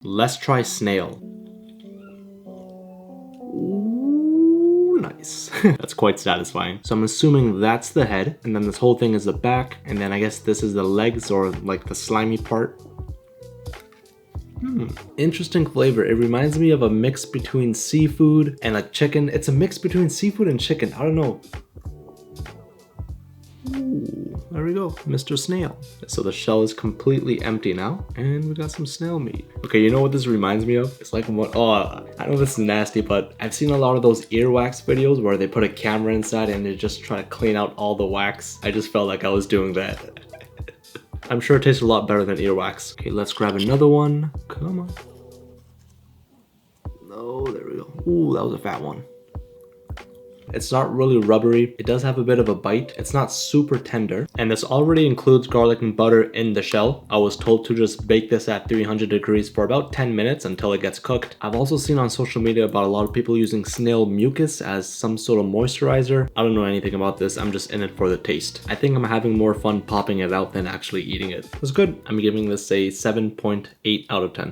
Let's try snail. Ooh, nice. That's quite satisfying. So I'm assuming that's the head, and then this whole thing is the back, and then I guess this is the legs or like the slimy part. Interesting flavor. It reminds me of a mix between seafood and like chicken. It's a mix between seafood and chicken. I don't know. Ooh, there we go, Mr. Snail. So the shell is completely empty now, and we got some snail meat. Okay, you know what this reminds me of? It's like what? Oh, I know this is nasty, but I've seen a lot of those earwax videos where they put a camera inside and they just try to clean out all the wax. I just felt like I was doing that. I'm sure it tastes a lot better than earwax. Okay, let's grab another one. Come on. Oh, there we go. Ooh, that was a fat one. It's not really rubbery. It does have a bit of a bite. It's not super tender. And this already includes garlic and butter in the shell. I was told to just bake this at 300 degrees for about 10 minutes until it gets cooked. I've also seen on social media about a lot of people using snail mucus as some sort of moisturizer. I don't know anything about this. I'm just in it for the taste. I think I'm having more fun popping it out than actually eating it. It's good. I'm giving this a 7.8 out of 10.